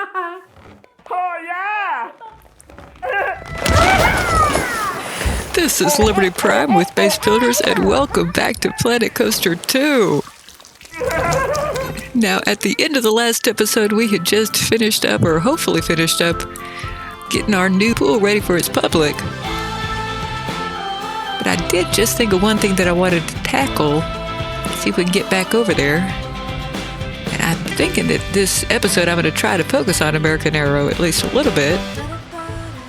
Oh, yeah! This is Liberty Prime with Base Builders, and welcome back to Planet Coaster 2. Now, at the end of the last episode, we had just finished up, or hopefully finished up, getting our new pool ready for its public. But I did just think of one thing that I wanted to tackle, see if we can get back over there. And I'm thinking that this episode I'm going to try to focus on American Arrow at least a little bit.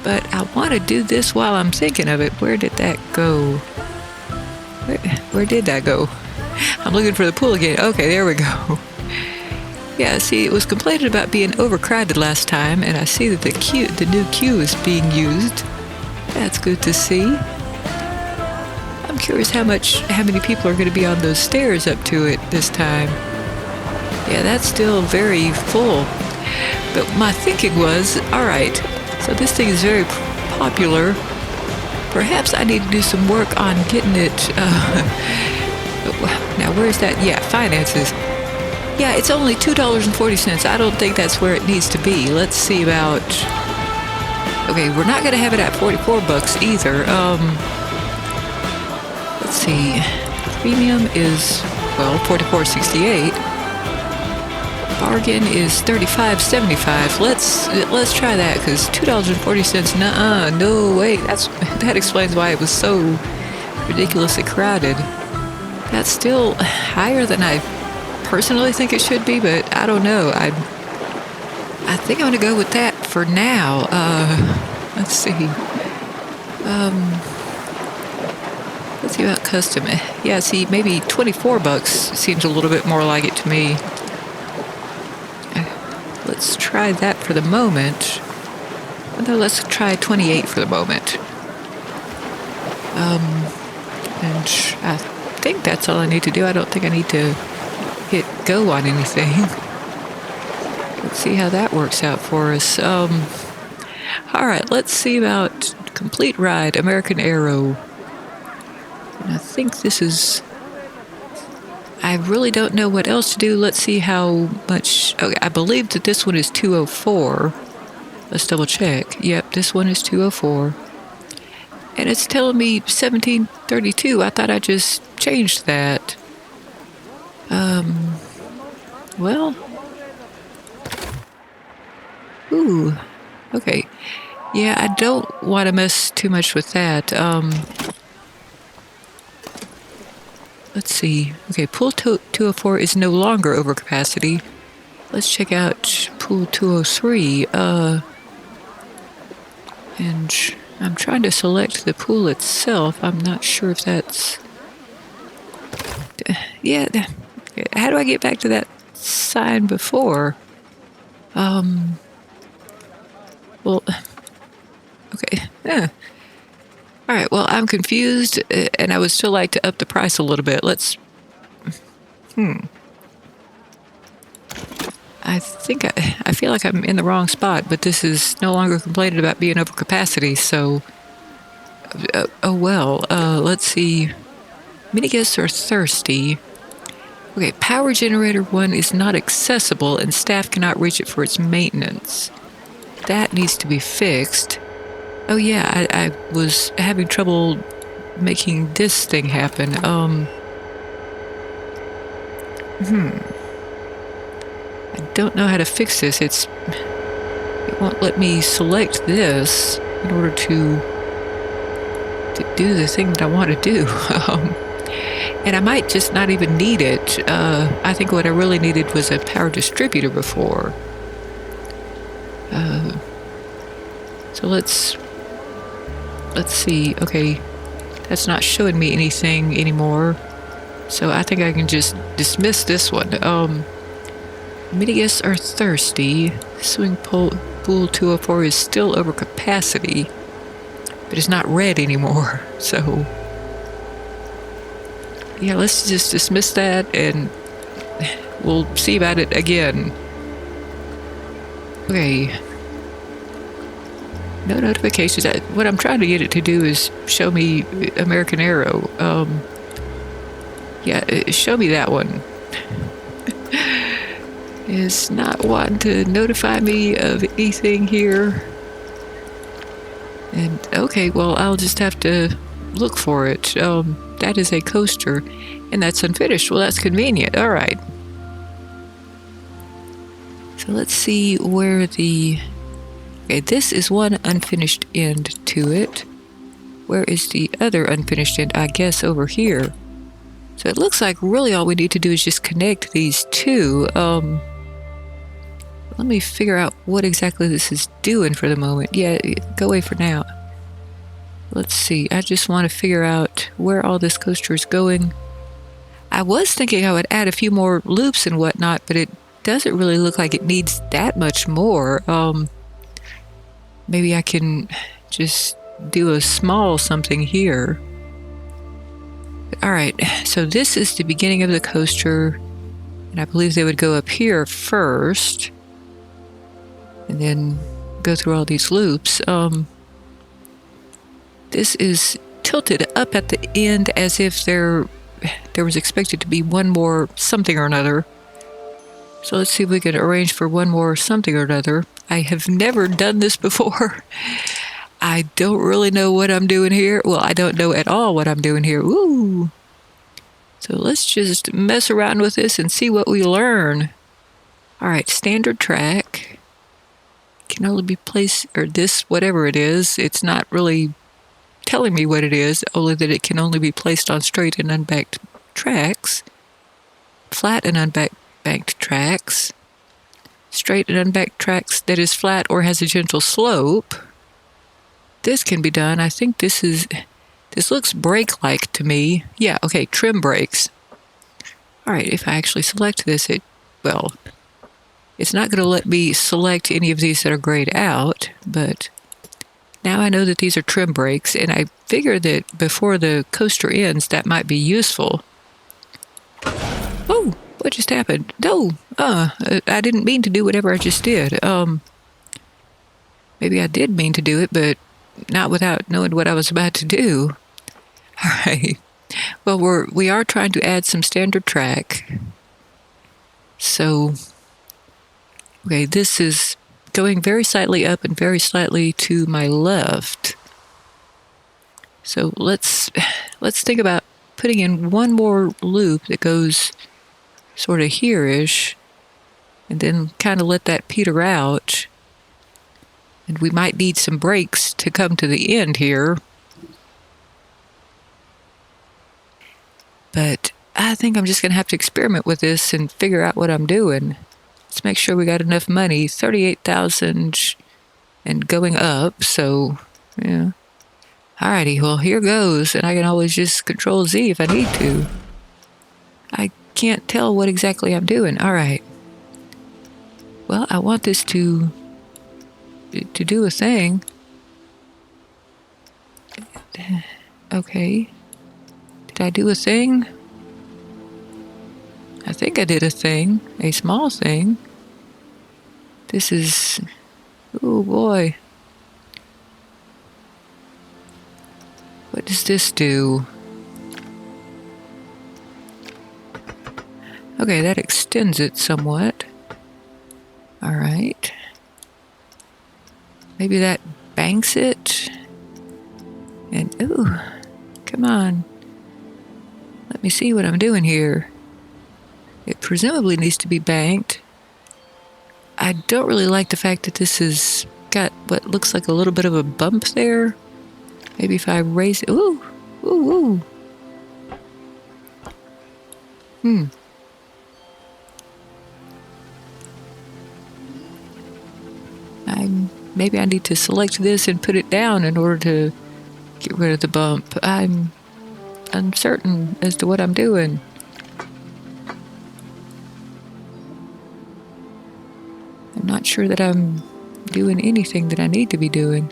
But I want to do this while I'm thinking of it. Where did that go? Where did that go? I'm looking for the pool again. Okay, there we go. Yeah, see, it was complained about being overcrowded last time, and I see that the new queue is being used. That's good to see. I'm curious how many people are going to be on those stairs up to it this time. Yeah, that's still very full. But my thinking was, all right, so this thing is very popular. Perhaps I need to do some work on getting it. Now, where's that? Yeah, finances. Yeah, it's only $2.40. I don't think that's where it needs to be. Let's see about. Okay, we're not going to have it at $44 either. Let's see. Premium is, well, $44.68. Bargain is $35.75. Let's try that, because $2.40. Nuh-uh, no way. That explains why it was so ridiculously crowded. That's still higher than I personally think it should be, but I don't know. I think I'm gonna go with that for now. Let's see. Let's see about custom. Yeah, see, maybe $24 seems a little bit more like it to me. Let's try that for the moment. No, let's try 28 for the moment. And I think that's all I need to do. I don't think I need to hit go on anything. Let's see how that works out for us. All right, let's see about complete ride, American Arrow. And I think this is. I really don't know what else to do. Let's see how much. Okay, I believe that this one is 204. Let's double check. Yep, this one is 204. And it's telling me 1732. I thought I just changed that. Well. Ooh. Okay. Yeah, I don't want to mess too much with that. Let's see. Okay, pool 204 is no longer over capacity. Let's check out pool 203. And I'm trying to select the pool itself. I'm not sure if that's. Yeah. How do I get back to that sign before? Well. Okay. Yeah. All right, well, I'm confused, and I would still like to up the price a little bit. Let's. I think I feel like I'm in the wrong spot, but this is no longer complaining about being over capacity, so. Oh, well. Let's see. Mini guests are thirsty. Okay, power generator 1 is not accessible, and staff cannot reach it for its maintenance. That needs to be fixed. Oh yeah, I was having trouble making this thing happen. I don't know how to fix this. It won't let me select this in order to do the thing that I want to do. And I might just not even need it. I think what I really needed was a power distributor before. So let's see. Okay, that's not showing me anything anymore. So I think I can just dismiss this one. Mini guests are thirsty. Swimming pool 204 is still over capacity, but it's not red anymore. So yeah, let's just dismiss that, and we'll see about it again. Okay. No notifications. What I'm trying to get it to do is show me American Arrow. Yeah, show me that one. is not wanting to notify me of anything here. And okay, well, I'll just have to look for it. That is a coaster, and that's unfinished. Well, that's convenient. All right. So let's see where the... Okay, this is one unfinished end to it. Where is the other unfinished end? I guess over here. So it looks like really all we need to do is just connect these two. Let me figure out what exactly this is doing for the moment. Yeah, go away for now. Let's see. I just want to figure out where all this coaster is going. I was thinking I would add a few more loops and whatnot, but it doesn't really look like it needs that much more. Maybe I can just do a small something here. All right, so this is the beginning of the coaster, and I believe they would go up here first, and then go through all these loops. This is tilted up at the end as if there was expected to be one more something or another. So let's see if we can arrange for one more something or another. I have never done this before. I don't really know what I'm doing here. Well, I don't know at all what I'm doing here. Ooh. So let's just mess around with this and see what we learn. All right, standard track. Can only be placed, or this, whatever it is, it's not really telling me what it is, only that it can only be placed on straight and unbanked tracks. Flat and unbanked tracks. Straight and unbanked tracks that is flat or has a gentle slope. This can be done. I think this looks brake-like to me. Yeah, okay, trim brakes. All right, if I actually select this, it's not going to let me select any of these that are grayed out, but now I know that these are trim brakes, and I figure that before the coaster ends, that might be useful. Oh, what just happened? No, I didn't mean to do whatever I just did. Maybe I did mean to do it, but not without knowing what I was about to do. All right. Well, we are trying to add some standard track. So, okay, this is going very slightly up and very slightly to my left. So let's think about putting in one more loop that goes sort of here-ish, and then kind of let that peter out. And we might need some brakes to come to the end here. But I think I'm just going to have to experiment with this and figure out what I'm doing. Let's make sure we got enough money. 38,000 and going up, so yeah. Alrighty, well, here goes, and I can always just Control Z if I need to. I can't tell what exactly I'm doing. Alright. Well, I want this to do a thing. Okay. Did I do a thing? I think I did a thing. A small thing. This is... Oh boy. What does this do? Okay, that extends it somewhat. Alright. Maybe that banks it. And, ooh, come on. Let me see what I'm doing here. It presumably needs to be banked. I don't really like the fact that this has got what looks like a little bit of a bump there. Maybe if I raise it. Ooh, ooh, ooh. Maybe I need to select this and put it down in order to get rid of the bump. I'm uncertain as to what I'm doing. I'm not sure that I'm doing anything that I need to be doing.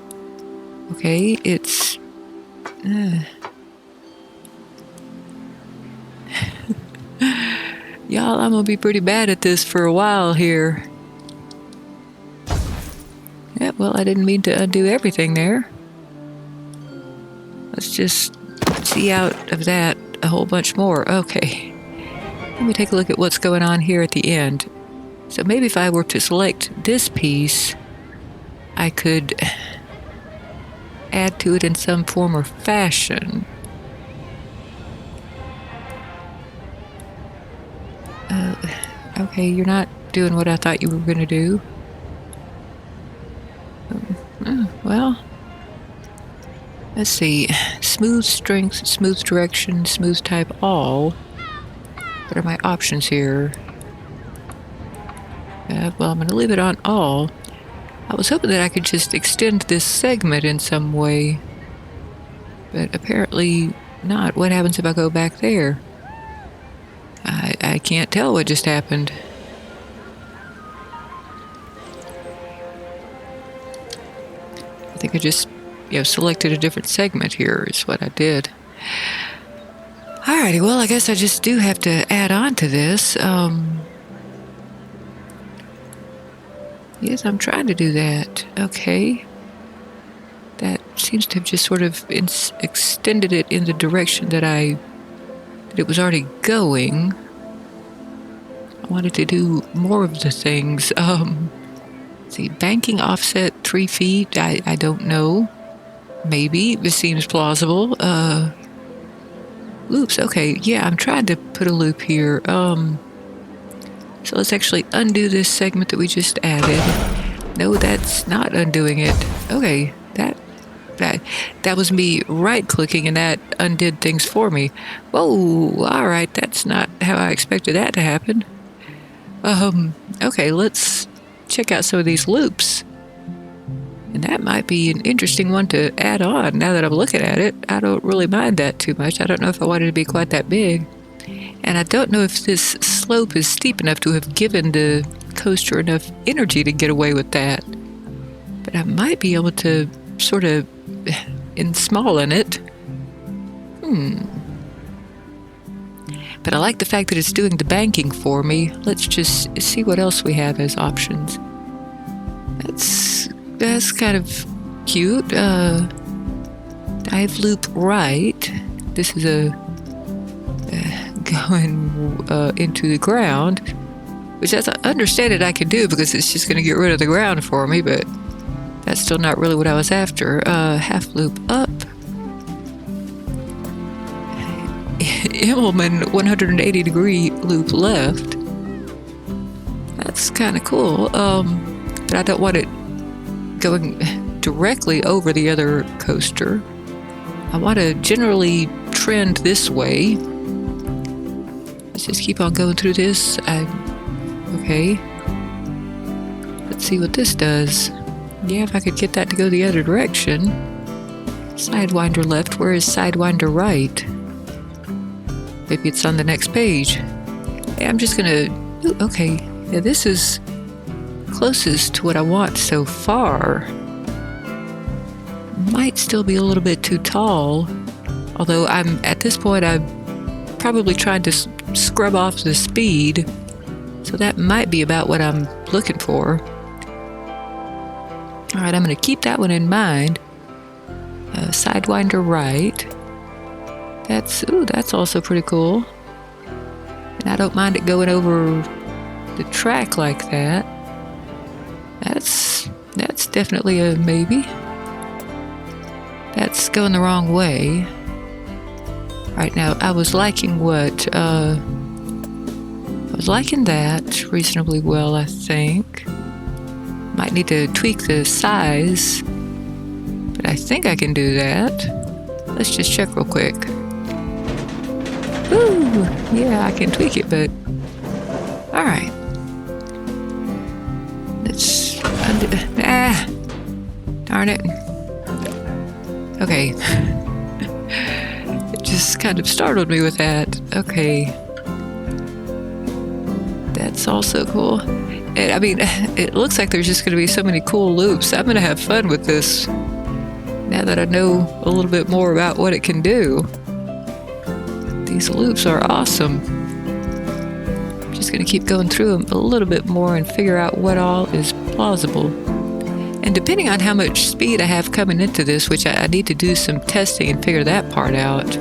Okay, it's... Y'all, I'm gonna be pretty bad at this for a while here. Yeah, well, I didn't mean to undo everything there. Let's just see out of that a whole bunch more. Okay. Let me take a look at what's going on here at the end. So maybe if I were to select this piece, I could add to it in some form or fashion. Okay, you're not doing what I thought you were going to do. Well, let's see. Smooth strength, smooth direction, smooth type all. What are my options here? Well, I'm going to leave it on all. I was hoping that I could just extend this segment in some way, but apparently not. What happens if I go back there? I can't tell what just happened. I think I just, selected a different segment here is what I did. Alrighty, well, I guess I just do have to add on to this. Yes, I'm trying to do that. Okay. That seems to have just sort of extended it in the direction that it was already going. I wanted to do more of the things. Let's see, banking offset 3 feet. I don't know. Maybe. This seems plausible. Loops. Okay. Yeah, I'm trying to put a loop here. So let's actually undo this segment that we just added. No, that's not undoing it. Okay, that was me right-clicking and that undid things for me. Whoa, all right, that's not how I expected that to happen. Okay, let's check out some of these loops. And that might be an interesting one to add on. Now that I'm looking at it, I don't really mind that too much. I don't know if I want it to be quite that big. And I don't know if this slope is steep enough to have given the coaster enough energy to get away with that. But I might be able to sort of in it. But I like the fact that it's doing the banking for me. Let's just see what else we have as options. That's kind of cute. Dive loop right. This is going into the ground, which as I understand it I can do because it's just going to get rid of the ground for me, but that's still not really what I was after. Half loop up. Immelman 180 degree loop left. That's kind of cool, but I don't want it going directly over the other coaster. I want to generally trend this way. Let's just keep on going through this. Okay. Let's see what this does. Yeah, if I could get that to go the other direction. Sidewinder left. Where is Sidewinder right? Maybe it's on the next page. Yeah, I'm just gonna... Ooh, okay. Yeah, this is closest to what I want so far. Might still be a little bit too tall. Although at this point, I'm probably trying to scrub off the speed. So that might be about what I'm looking for. All right, I'm going to keep that one in mind. Sidewinder right. That's also pretty cool. And I don't mind it going over the track like that. That's definitely a maybe. That's going the wrong way. Right now, I was liking what? I was liking that reasonably well, I think. Might need to tweak the size, but I think I can do that. Let's just check real quick. Ooh, yeah, I can tweak it, but all right. Let's darn it. Okay. It just kind of startled me with that. Okay. That's also cool. And, I mean, it looks like there's just going to be so many cool loops. I'm going to have fun with this now that I know a little bit more about what it can do. These loops are awesome. I'm just going to keep going through them a little bit more and figure out what all is plausible. And depending on how much speed I have coming into this, which I need to do some testing and figure that part out,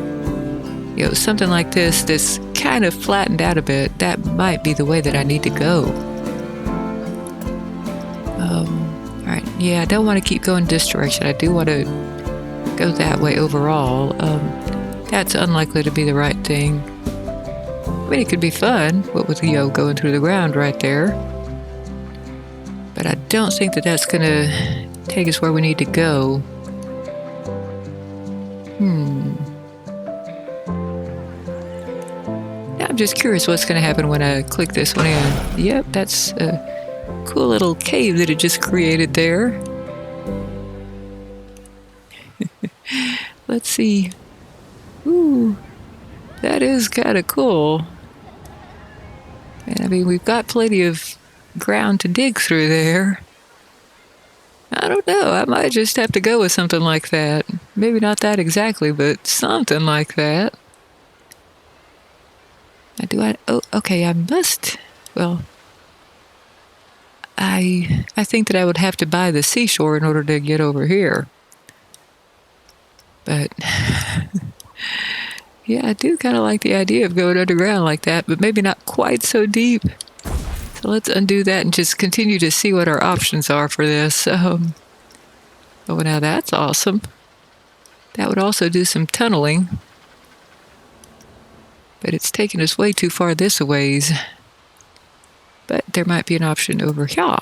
something like this kind of flattened out a bit, that might be the way that I need to go. Alright, yeah, I don't want to keep going this direction. I do want to go that way overall. That's unlikely to be the right thing. I mean, it could be fun, what with going through the ground right there. But I don't think that that's going to take us where we need to go. I'm just curious what's going to happen when I click this one in. Yep, that's a cool little cave that it just created there. Let's see. Ooh, that is kind of cool. And I mean, we've got plenty of ground to dig through there. I don't know. I might just have to go with something like that. Maybe not that exactly, but something like that. Oh, okay, I must. Well, I think that I would have to buy the seashore in order to get over here. But yeah, I do kind of like the idea of going underground like that, but maybe not quite so deep. So let's undo that and just continue to see what our options are for this. Oh, now that's awesome. That would also do some tunneling. But it's taken us way too far this a ways. But there might be an option over here.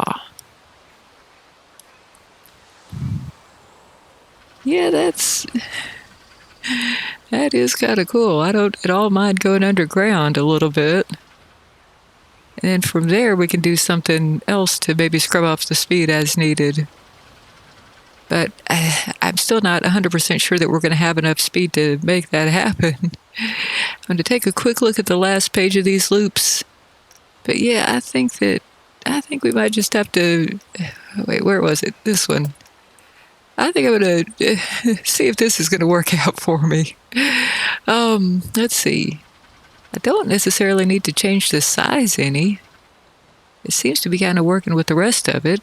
Yeah, that is kind of cool. I don't at all mind going underground a little bit. And then from there, we can do something else to maybe scrub off the speed as needed. But I'm still not 100% sure that we're going to have enough speed to make that happen. I'm going to take a quick look at the last page of these loops. But yeah, I think we might just have to... Wait, where was it? This one. I think I'm going to see if this is going to work out for me. Let's see. I don't necessarily need to change the size any. It seems to be kind of working with the rest of it.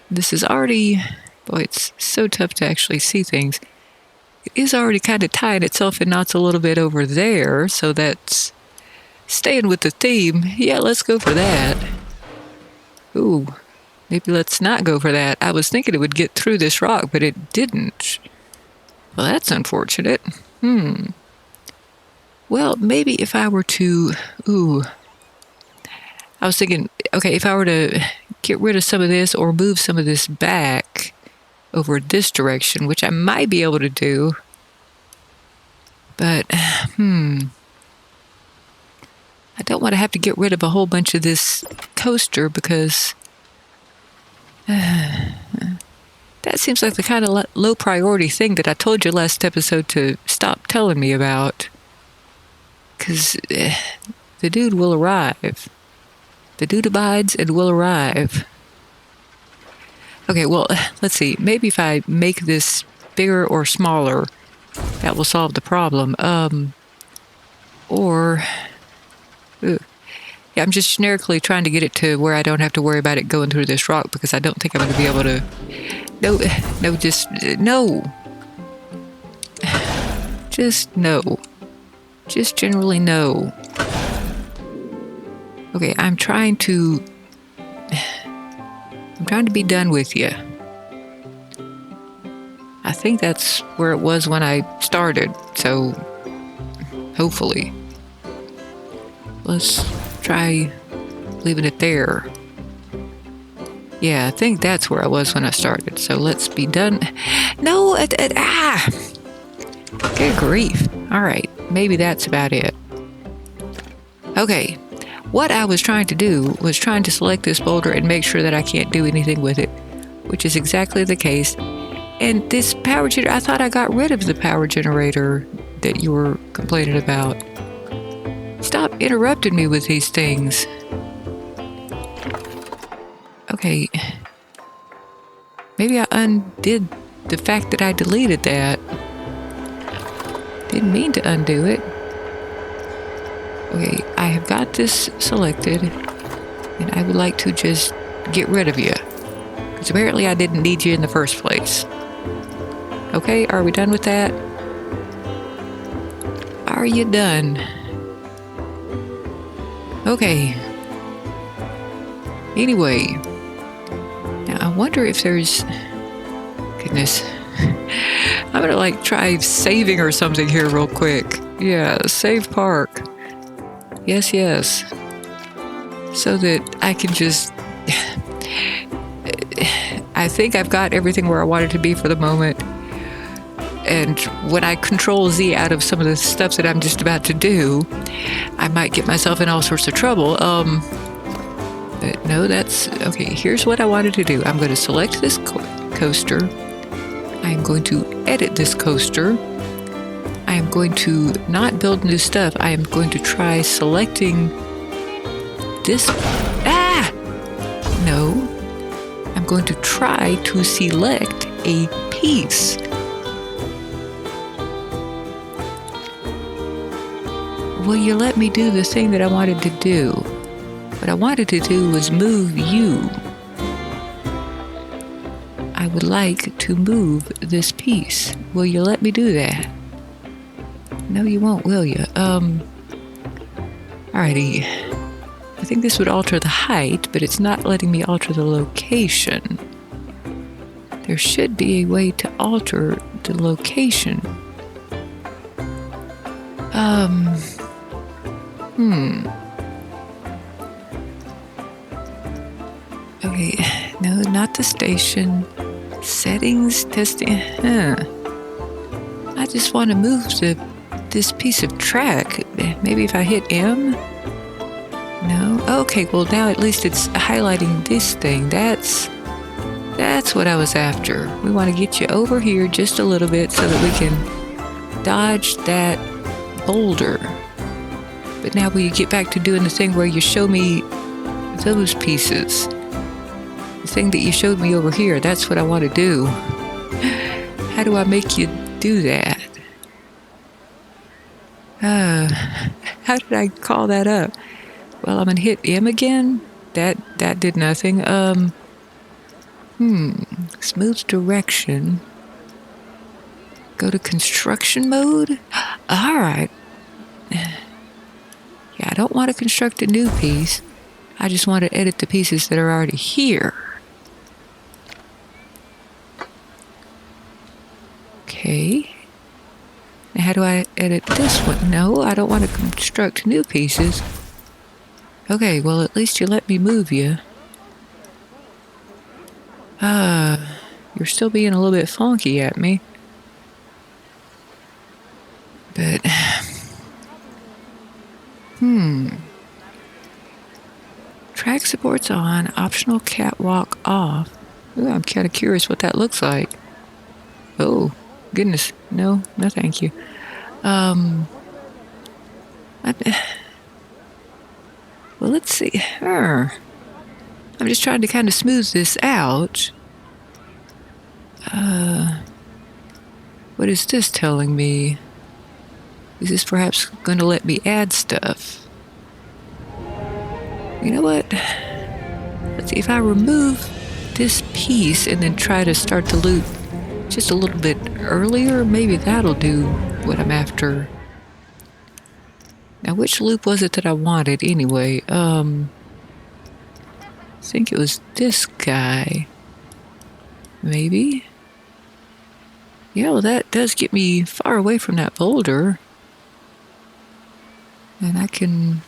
This is already... Boy, it's so tough to actually see things. It is already kind of tying itself in knots a little bit over there, so that's staying with the theme. Yeah, let's go for that. Ooh, maybe let's not go for that. I was thinking it would get through this rock, but it didn't. Well, that's unfortunate. Well, maybe if I were to... I was thinking, okay, if I were to get rid of some of this or move some of this back over this direction, which I might be able to do. But, I don't want to have to get rid of a whole bunch of this coaster because that seems like the kind of low priority thing that I told you last episode to stop telling me about. Because the dude will arrive. The dude abides and will arrive. Okay, well, let's see. Maybe if I make this bigger or smaller, that will solve the problem. Yeah, I'm just generically trying to get it to where I don't have to worry about it going through this rock because I don't think I'm going to be able to... No. Just no. Just generally no. Okay, I'm trying to be done with you. I think that's where it was when I started, so hopefully. Let's try leaving it there. Yeah, I think that's where I was when I started, so let's be done. No, good grief. All right, maybe that's about it. Okay. What I was trying to do was trying to select this boulder and make sure that I can't do anything with it, which is exactly the case. And this power generator, I thought I got rid of the power generator that you were complaining about. Stop interrupting me with these things. Okay. Maybe I undid the fact that I deleted that. Didn't mean to undo it. Okay, I have got this selected, and I would like to just get rid of you. Because apparently I didn't need you in the first place. Okay, are we done with that? Are you done? Okay. Anyway, wonder if there's... Goodness. I'm gonna like try saving or something here real quick. Yeah, save park. Yes, yes. So that I can just... I think I've got everything where I want it to be for the moment. And when I control Z out of some of the stuff that I'm just about to do, I might get myself in all sorts of trouble. But no, that's... Okay, here's what I wanted to do. I'm going to select this coaster. I'm going to edit this coaster. I am going to not build new stuff. I am going to try selecting this... Ah! No. I'm going to try to select a piece. Will you let me do the thing that I wanted to do? What I wanted to do was move you. I would like to move this piece. Will you let me do that? No, you won't, will you? Alrighty. I think this would alter the height, but it's not letting me alter the location. There should be a way to alter the location. Okay, no, not the station. Settings, testing. I just want to move this piece of track. Maybe if I hit M? No? Okay, well now at least it's highlighting this thing. That's what I was after. We want to get you over here just a little bit so that we can dodge that boulder. But now will you get back to doing the thing where you show me those pieces? The thing that you showed me over here, that's what I want to do. How do I make you do that? How did I call that up? Well, I'm going to hit M again. That did nothing. Smooth direction. Go to construction mode? Alright. Yeah, I don't want to construct a new piece. I just want to edit the pieces that are already here. Okay. Now how do I edit this one? No, I don't want to construct new pieces. Okay, well at least you let me move you. You're still being a little bit funky at me. But... Track support's on, optional catwalk off. Ooh, I'm kind of curious what that looks like. Oh, goodness. No thank you. Well, let's see. I'm just trying to kind of smooth this out. What is this telling me? Is this perhaps going to let me add stuff? You know what? Let's see, if I remove this piece and then try to start the loop just a little bit earlier, maybe that'll do what I'm after. Now, which loop was it that I wanted anyway? I think it was this guy. Maybe? Yeah, well, that does get me far away from that boulder. And I can...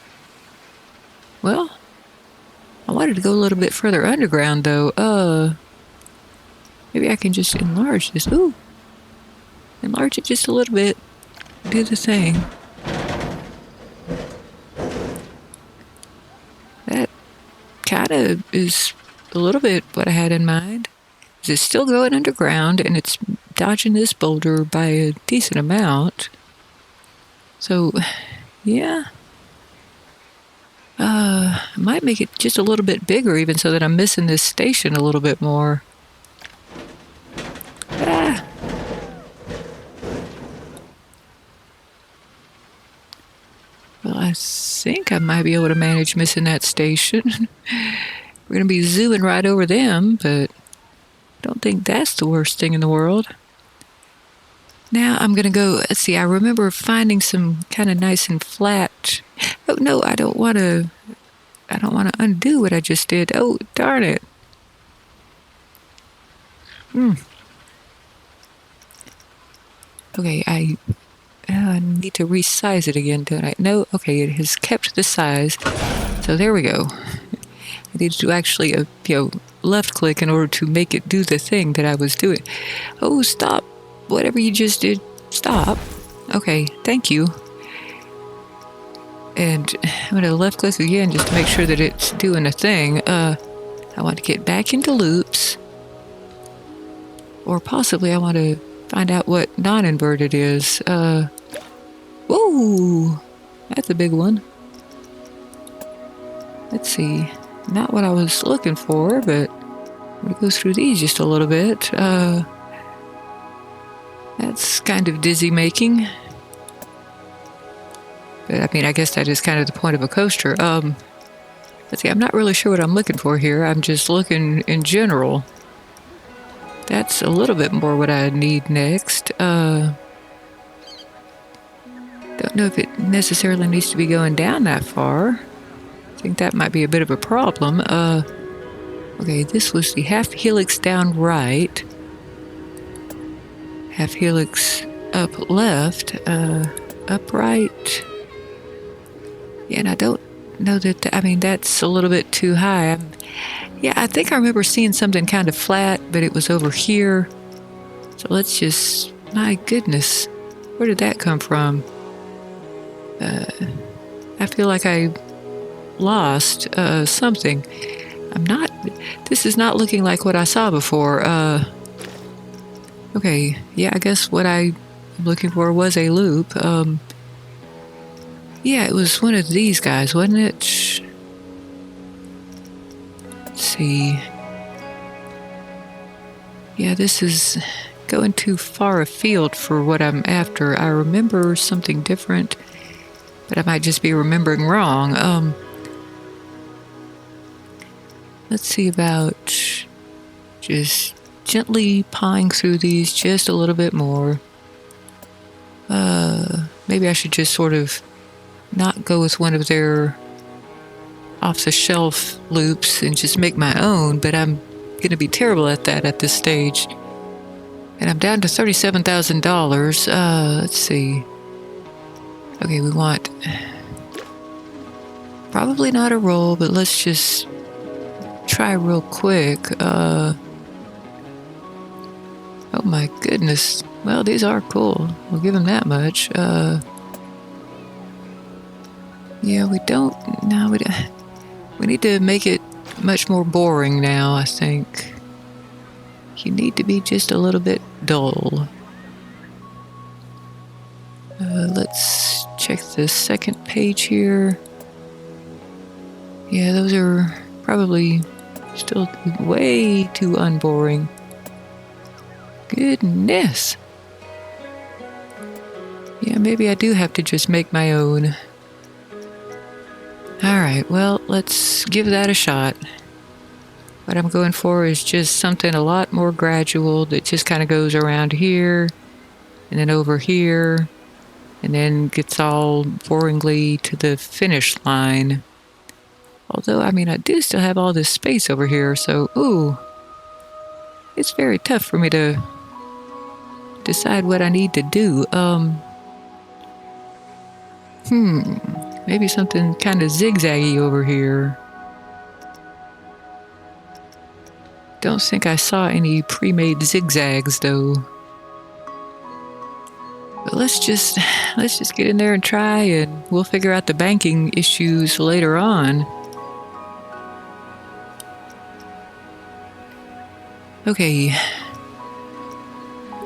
Well... I wanted to go a little bit further underground, though. Maybe I can just enlarge this. Ooh. Enlarge it just a little bit. Do the thing. That kind of is a little bit what I had in mind. It's still going underground, and it's dodging this boulder by a decent amount. So, yeah. I might make it just a little bit bigger, even so that I'm missing this station a little bit more. Well, I think I might be able to manage missing that station. We're going to be zooming right over them, but I don't think that's the worst thing in the world. Now I'm going to go, let's see, I remember finding some kind of nice and flat. Oh, no, I don't want to undo what I just did. Oh, darn it. Okay, I need to resize it again, don't I? No, okay, it has kept the size. So there we go. I need to actually, left click in order to make it do the thing that I was doing. Oh, stop. Whatever you just did, stop. Okay, thank you. And I'm going to left click again just to make sure that it's doing a thing. I want to get back into loops. Or possibly I want to find out what non-inverted is. Whoa! That's a big one. Let's see. Not what I was looking for, but I'm going to go through these just a little bit. That's kind of dizzy making. But I mean, I guess that is kind of the point of a coaster. Let's see, I'm not really sure what I'm looking for here. I'm just looking in general. That's a little bit more what I need next. Don't know if it necessarily needs to be going down that far. I think that might be a bit of a problem. Okay, this was the half helix down right. Half helix up left. Up right. Yeah, and I don't know that, I mean, that's a little bit too high. Yeah, I think I remember seeing something kind of flat, but it was over here. So let's just, my goodness, where did that come from? I feel like I lost something. This is not looking like what I saw before. Okay, yeah, I guess what I'm looking for was a loop. Yeah, it was one of these guys, wasn't it? Let's see. Yeah, this is going too far afield for what I'm after. I remember something different, but I might just be remembering wrong. Let's see about just gently pawing through these just a little bit more. Maybe I should just sort of not go with one of their off-the-shelf loops and just make my own, but I'm going to be terrible at that at this stage. And I'm down to $37,000. Let's see. Okay, we want probably not a roll, but let's just try real quick. Oh my goodness. Well, these are cool. We'll give them that much. Yeah, we don't. No, we don't. We need to make it much more boring now, I think. You need to be just a little bit dull. Let's check the second page here. Yeah, those are probably still way too unboring. Goodness. Yeah, maybe I do have to just make my own. Alright, well, let's give that a shot. What I'm going for is just something a lot more gradual that just kind of goes around here, and then over here, and then gets all boringly to the finish line. Although, I mean, I do still have all this space over here, so, ooh. It's very tough for me to decide what I need to do. Maybe something kind of zigzaggy over here. Don't think I saw any pre-made zigzags though. But let's just get in there and try, and we'll figure out the banking issues later on. Okay.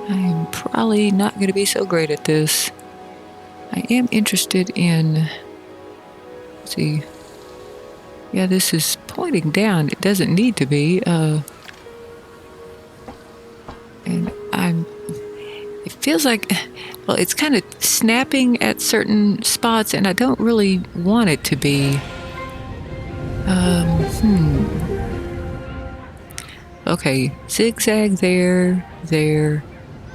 I'm probably not going to be so great at this. I am interested in, let's see. Yeah, this is pointing down. It doesn't need to be. And it feels like, well, it's kind of snapping at certain spots, and I don't really want it to be. Okay, zigzag there, there,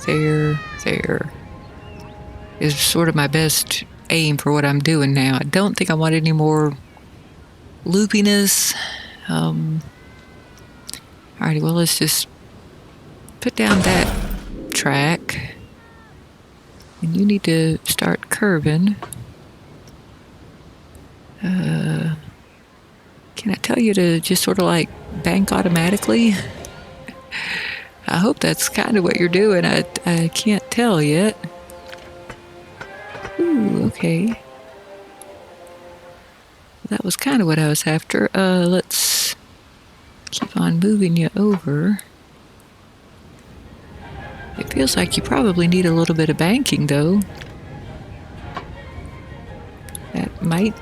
there, there. Is sort of my best aim for what I'm doing now. I don't think I want any more loopiness. Alrighty, well, let's just put down that track. And you need to start curving. Can I tell you to just sort of like bank automatically? I hope that's kind of what you're doing. I can't tell yet. Ooh, okay. That was kind of what I was after. Let's keep on moving you over. It feels like you probably need a little bit of banking, though. That might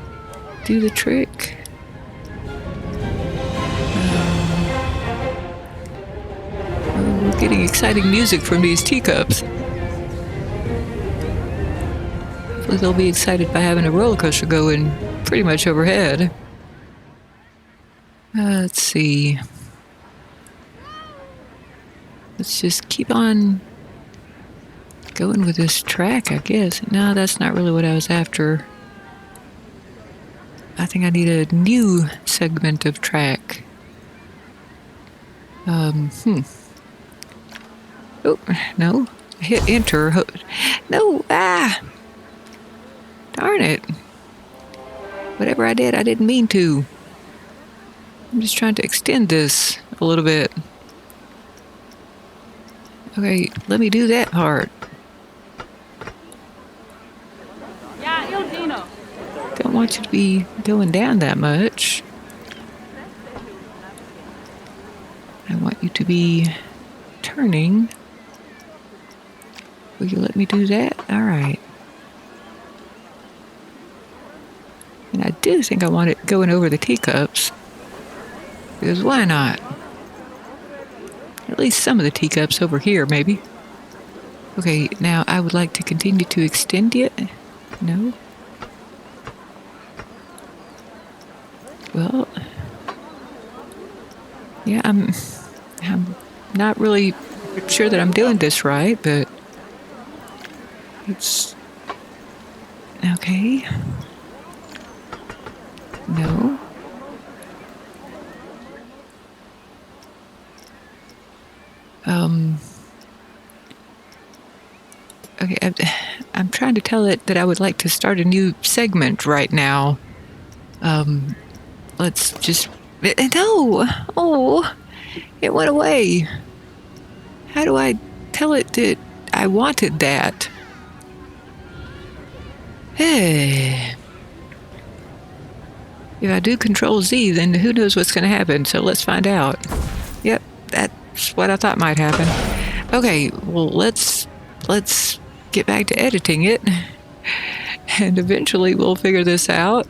do the trick. We're getting exciting music from these teacups. Hopefully they'll be excited by having a roller coaster going pretty much overhead. Let's see. Let's just keep on going with this track, I guess. No, that's not really what I was after. I think I need a new segment of track. Oh, no. I hit enter. No, darn it. Whatever I did, I didn't mean to. I'm just trying to extend this a little bit. Okay, let me do that part. Don't want you to be going down that much. I want you to be turning. Will you let me do that? All right. And I do think I want it going over the teacups. Because why not? At least some of the teacups over here, maybe. Okay, now I would like to continue to extend it. No? Well, yeah, I'm not really sure that I'm doing this right, but it's okay. No. Okay, I'm trying to tell it that I would like to start a new segment right now. Let's just... No! Oh! It went away. How do I tell it that I wanted that? Hey. If I do Control Z, then who knows what's going to happen, so let's find out. Yep, that's what I thought might happen. Okay, well, let's get back to editing it, and eventually we'll figure this out.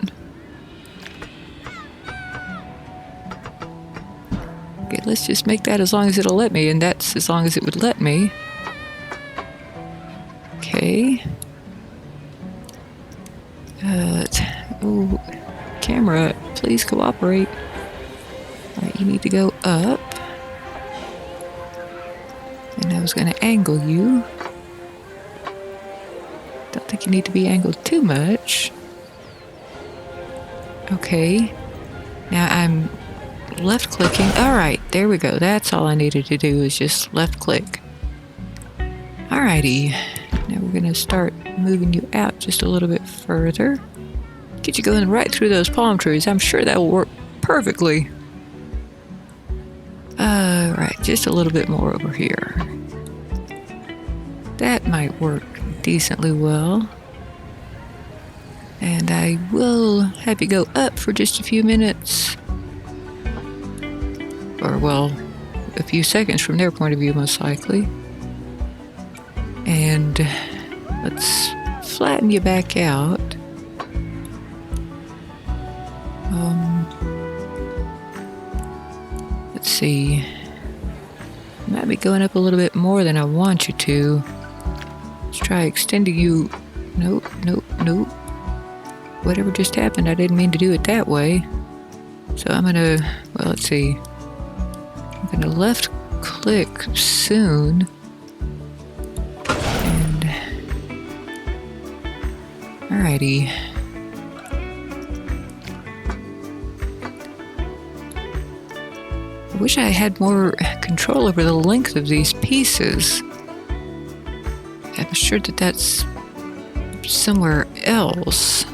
Okay, let's just make that as long as it'll let me, and that's as long as it would let me. Okay. Oh, camera, please cooperate. Alright, you need to go up. And I was going to angle you. Don't think you need to be angled too much. Okay. Now I'm left clicking. Alright, there we go. That's all I needed to do is just left click. Alrighty. Now we're going to start moving you out just a little bit further. Get you going right through those palm trees. I'm sure that will work perfectly. Right, just a little bit more over here. That might work decently well. And I will have you go up for just a few minutes. Or, well, a few seconds from their point of view, most likely. And let's flatten you back out. Let's see. You might be going up a little bit more than I want you to. Let's try extending you. Nope, nope, nope. Whatever just happened, I didn't mean to do it that way. So I'm gonna, well, let's see. I'm gonna left click soon. And, alrighty. wish I had more control over the length of these pieces. I'm sure that that's somewhere else.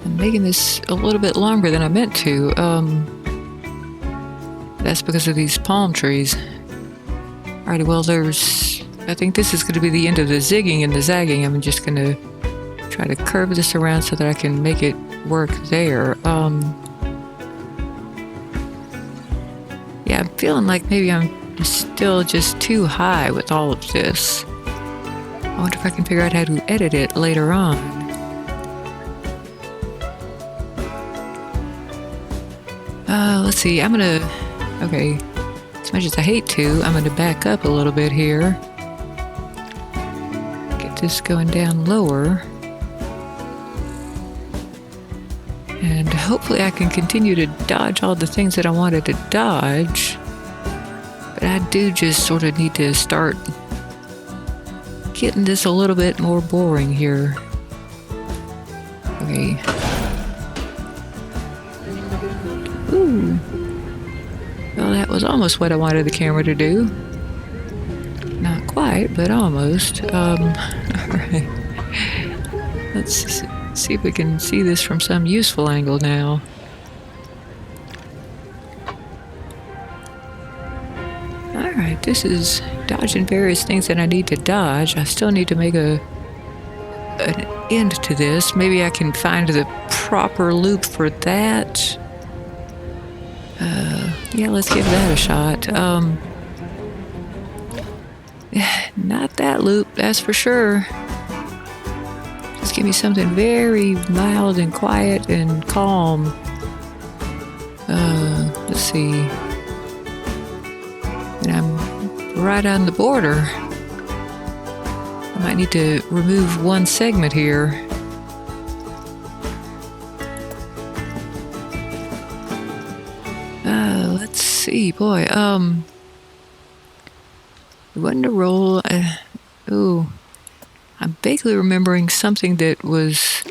I'm making this a little bit longer than I meant to. That's because of these palm trees. Alrighty, well, I think this is going to be the end of the zigging and the zagging. I'm just going to try to curve this around so that I can make it work there. Yeah, I'm feeling like maybe I'm still just too high with all of this. I wonder if I can figure out how to edit it later on. Let's see, okay, as much as I hate to, I'm gonna back up a little bit here. Get this going down lower. And hopefully I can continue to dodge all the things that I wanted to dodge. But I do just sort of need to start getting this a little bit more boring here. Okay. Ooh. Well, that was almost what I wanted the camera to do. Not quite, but almost. Alright. Let's see if we can see this from some useful angle now. Alright, this is dodging various things that I need to dodge. I still need to make an end to this. Maybe I can find the proper loop for that. Yeah, let's give that a shot. Not that loop, that's for sure. Just give me something very mild and quiet and calm. Let's see. And I'm right on the border. I might need to remove one segment here. Let's see, boy. Wonder roll. Ooh. I'm vaguely remembering something that was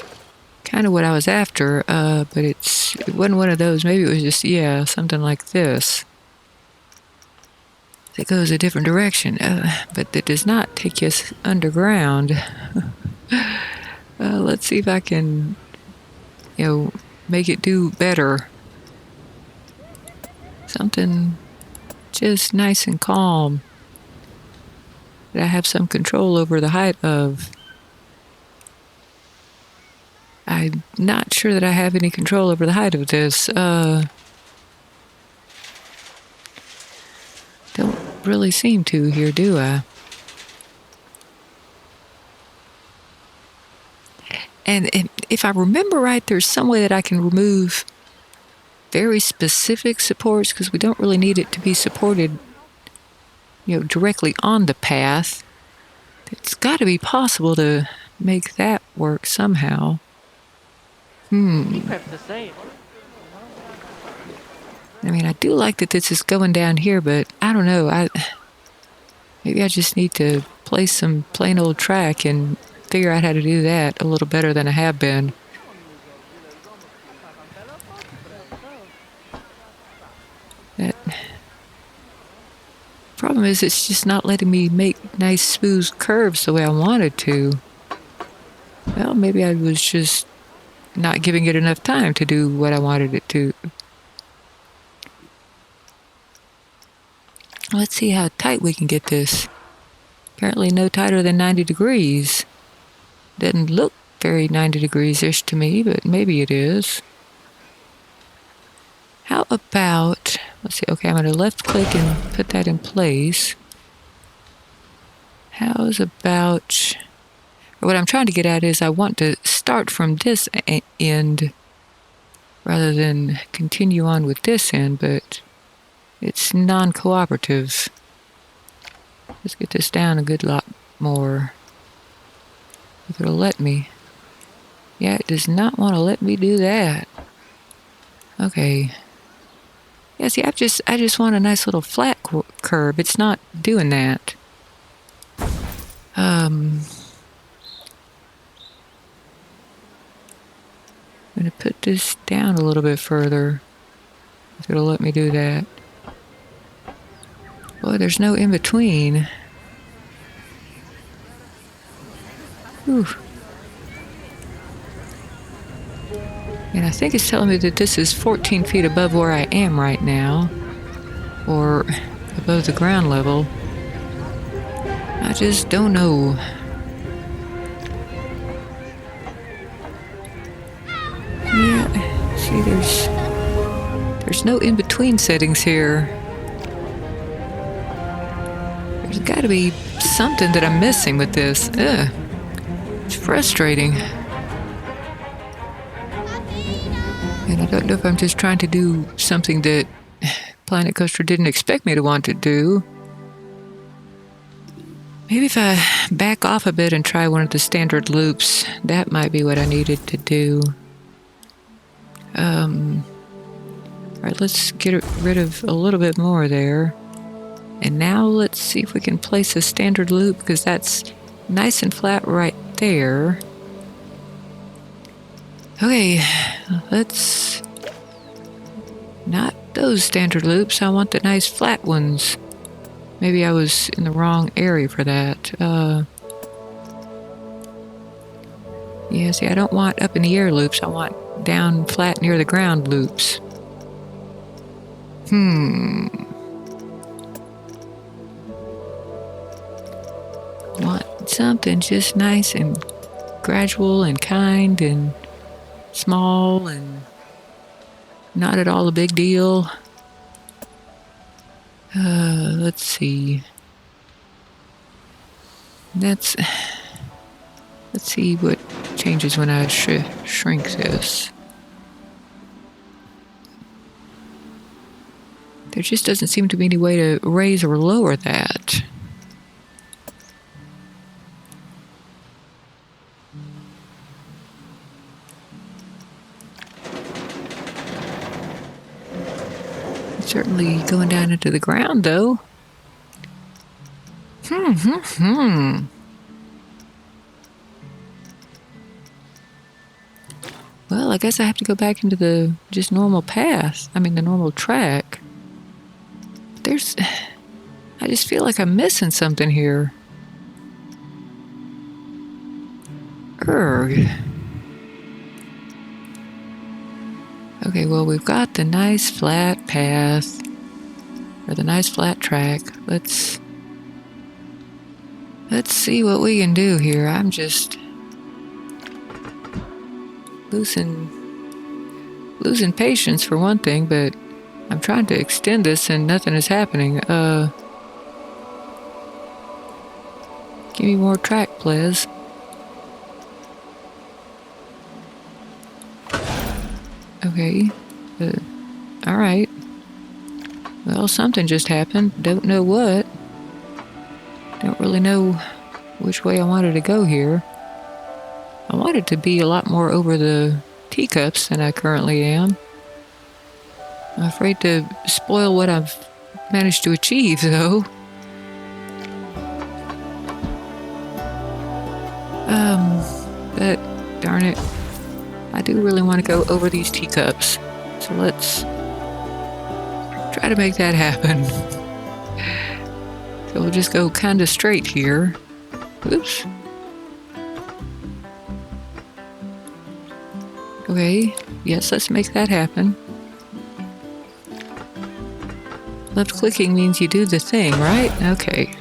kind of what I was after, but it wasn't one of those. Maybe it was just, yeah, something like this. That goes a different direction, but that does not take us underground. Let's see if I can, make it do better. Something just nice and calm that I have some control over the height of. I'm not sure that I have any control over the height of this. Don't really seem to here, do I? And if I remember right, there's some way that I can remove very specific supports, because we don't really need it to be supported, directly on the path. It's got to be possible to make that work somehow. I mean, I do like that this is going down here, but I don't know. Maybe I just need to play some plain old track and figure out how to do that a little better than I have been. That problem is, it's just not letting me make nice smooth curves the way I wanted to. Well, maybe I was just not giving it enough time to do what I wanted it to. Let's see how tight we can get this. Apparently no tighter than 90 degrees. Doesn't look very 90 degrees-ish to me, but maybe it is. How about, let's see, okay, I'm going to left click and put that in place. How's about, or what I'm trying to get at is I want to start from this end rather than continue on with this end, but it's non-cooperative. Let's get this down a good lot more. If it'll let me. Yeah, it does not want to let me do that. Okay. Yeah, see, I just want a nice little flat curve. It's not doing that. I'm going to put this down a little bit further. If it'll let me do that. Boy, there's no in between. Whew. And I think it's telling me that this is 14 feet above where I am right now, or above the ground level. I just don't know. Yeah, see, there's no in-between settings here. There's got to be something that I'm missing with this. Ugh, it's frustrating. And I don't know if I'm just trying to do something that Planet Coaster didn't expect me to want to do. Maybe if I back off a bit and try one of the standard loops, that might be what I needed to do. Alright, let's get rid of a little bit more there. And now let's see if we can place a standard loop, because that's nice and flat right there. Okay, let's... Not those standard loops, I want the nice flat ones. Maybe I was in the wrong area for that. Yeah, see, I don't want up in the air loops, I want down flat near the ground loops. Want something just nice and gradual and kind and small and not at all a big deal. Let's see. Let's see what changes when I shrink this. There just doesn't seem to be any way to raise or lower that. Certainly going down into the ground, though. Well, I guess I have to go back into the just normal path. I mean, the normal track. I just feel like I'm missing something here. Urgh. Okay, well, we've got the nice flat path, or the nice flat track. Let's see what we can do here. I'm just losing patience for one thing, but I'm trying to extend this and nothing is happening. Give me more track, please. Okay. Alright. Well, something just happened. Don't know what. Don't really know which way I wanted to go here. I wanted to be a lot more over the teacups than I currently am. I'm afraid to spoil what I've managed to achieve, though. But darn it, I do really want to go over these teacups. So let's try to make that happen. So we'll just go kind of straight here. Oops. Okay, yes, let's make that happen. Left clicking means you do the thing, right? Okay.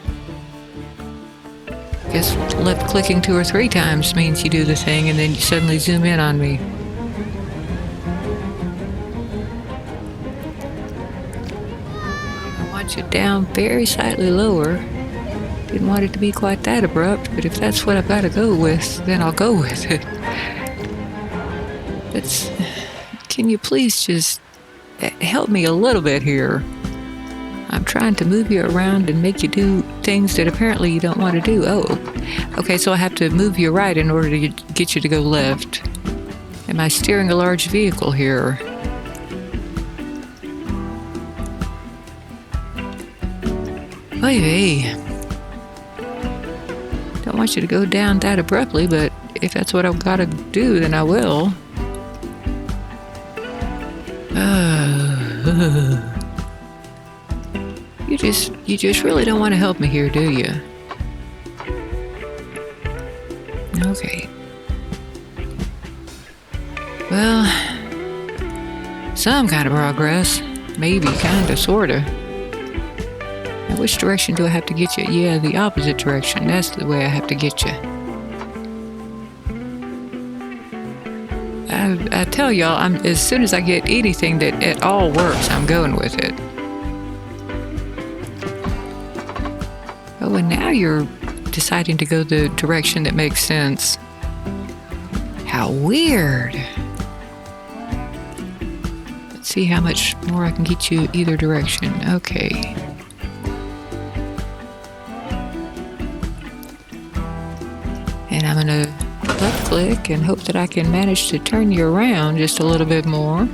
Guess left clicking 2 or 3 times means you do the thing and then you suddenly zoom in on me. I want you down very slightly lower. Didn't want it to be quite that abrupt, but if that's what I've got to go with, then I'll go with it. Can you please just help me a little bit here? I'm trying to move you around and make you do things that apparently you don't want to do. Oh, okay, so I have to move you right in order to get you to go left. Am I steering a large vehicle here? Oy vey. Don't don't want you to go down that abruptly, but if that's what I've got to do, then I will. You just really don't want to help me here, do you? Okay. Well, some kind of progress. Maybe, kinda, sorta. Now, which direction do I have to get you? Yeah, the opposite direction. That's the way I have to get you. I tell y'all, as soon as I get anything that at all works, I'm going with it. Oh, and now you're deciding to go the direction that makes sense. How weird. Let's see how much more I can get you either direction. Okay. And I'm gonna left click and hope that I can manage to turn you around just a little bit more.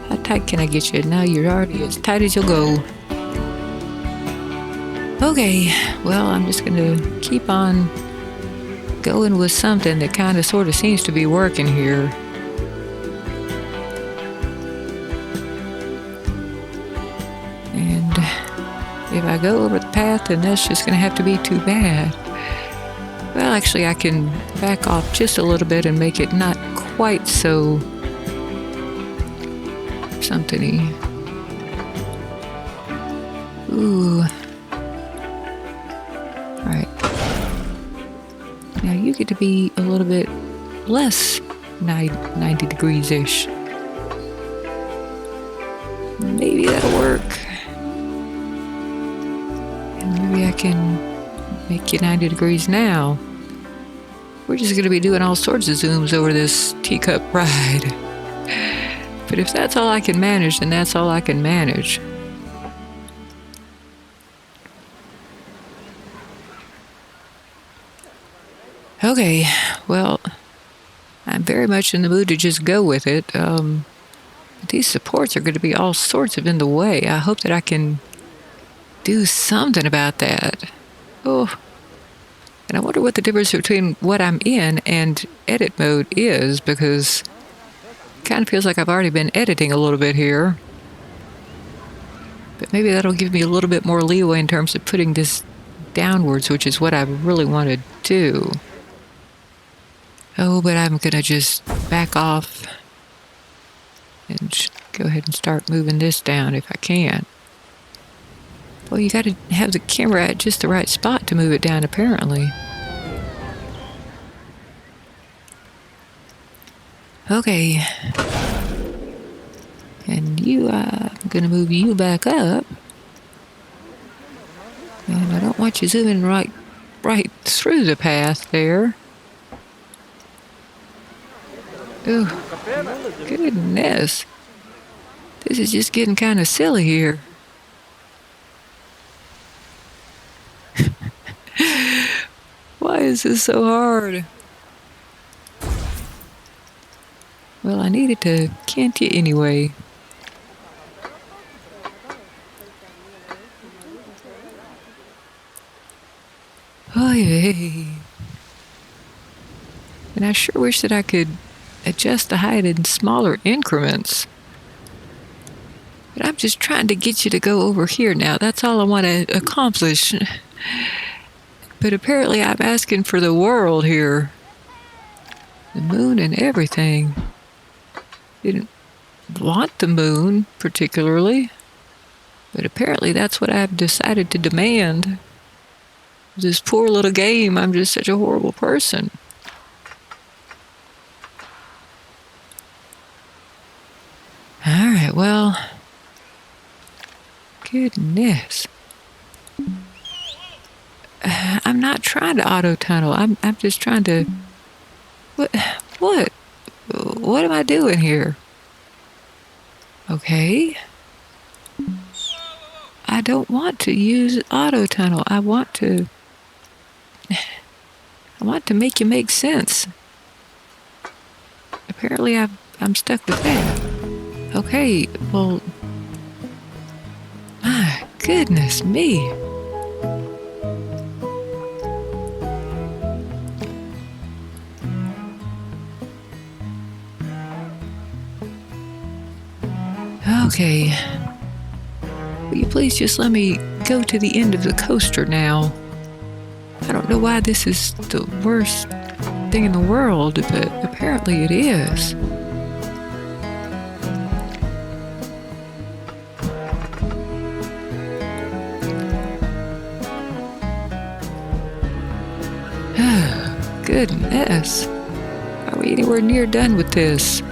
How tight can I get you? Now you're already as tight as you'll go. Okay, well, I'm just gonna keep on going with something that kind of sort of seems to be working here. And if I go over the path, then that's just gonna have to be too bad. Well, actually, I can back off just a little bit and make it not quite so something-y. Ooh. Alright. Now you get to be a little bit less 90 degrees-ish. Maybe that'll work. And maybe I can make you 90 degrees now. We're just going to be doing all sorts of zooms over this teacup ride. But if that's all I can manage, then that's all I can manage. Okay, well, I'm very much in the mood to just go with it. These supports are going to be all sorts of in the way. I hope that I can do something about that. Oh, and I wonder what the difference between what I'm in and edit mode is, because it kind of feels like I've already been editing a little bit here. But maybe that'll give me a little bit more leeway in terms of putting this downwards, which is what I really want to do. Oh, but I'm going to just back off and go ahead and start moving this down if I can. Well, you got to have the camera at just the right spot to move it down, apparently. Okay. And I'm going to move you back up. And I don't want you zooming right through the path there. Oh, goodness. This is just getting kind of silly here. Why is this so hard? Well, I needed to cant you anyway. Oh, yeah. And I sure wish that I could adjust the height in smaller increments. But I'm just trying to get you to go over here now. That's all I want to accomplish. But apparently I'm asking for the world here. The moon and everything. Didn't want the moon particularly. But apparently that's what I've decided to demand. This poor little game, I'm just such a horrible person. Alright, well. Goodness. I'm not trying to auto-tunnel. I'm just trying to... What? What am I doing here? Okay. I don't want to use auto-tunnel. I want to make you make sense. Apparently I'm stuck with that. Okay, well... My goodness me. Okay. Will you please just let me go to the end of the coaster now? I don't know why this is the worst thing in the world, but apparently it is. Goodness. Are we anywhere near done with this?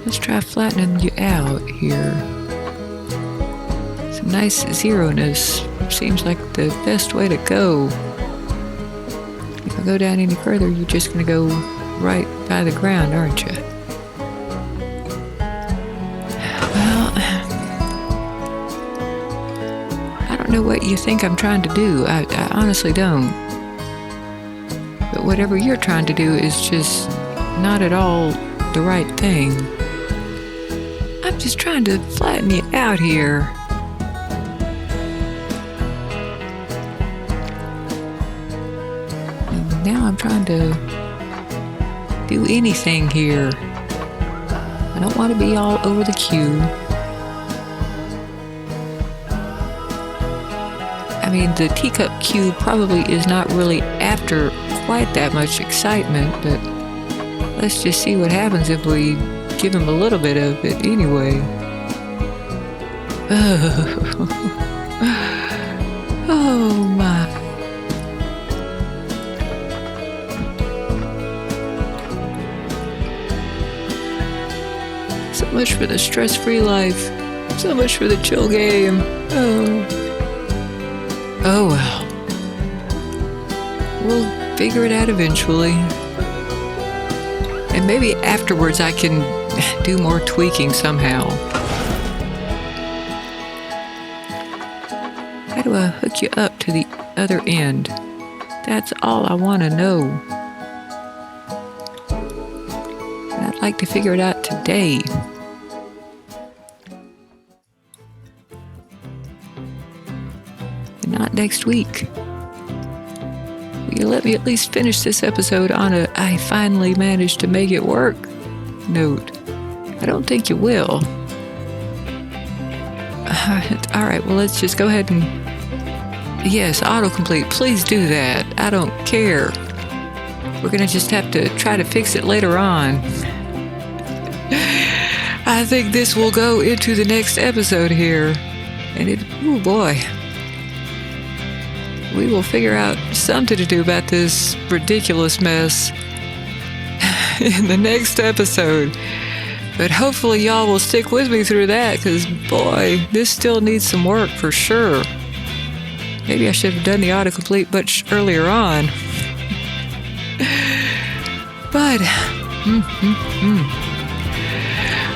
Let's try flattening you out here. Some nice zero-ness. Seems like the best way to go. If I go down any further, you're just going to go right by the ground, aren't you? Well, I don't know what you think I'm trying to do. I honestly don't. But whatever you're trying to do is just not at all the right thing. I'm just trying to flatten you out here. And now I'm trying to do anything here. I don't want to be all over the queue. I mean, the teacup queue probably is not really after quite that much excitement, but let's just see what happens if we give him a little bit of it anyway. Oh my. So much for the stress-free life. So much for the chill game. Oh well. We'll figure it out eventually. And maybe afterwards I can do more tweaking somehow. How do I hook you up to the other end? That's all I want to know. And I'd like to figure it out today. And not next week. Will you let me at least finish this episode on a "I finally managed to make it work" note? I don't think you will. Alright, well, let's just go ahead and... Yes, autocomplete, please do that. I don't care. We're gonna just have to try to fix it later on. I think this will go into the next episode here. And oh boy. We will figure out something to do about this ridiculous mess in the next episode. But hopefully y'all will stick with me through that, because boy, this still needs some work for sure. Maybe I should have done the autocomplete much earlier on. But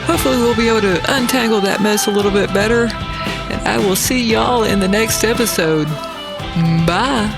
hopefully we'll be able to untangle that mess a little bit better. And I will see y'all in the next episode. Bye.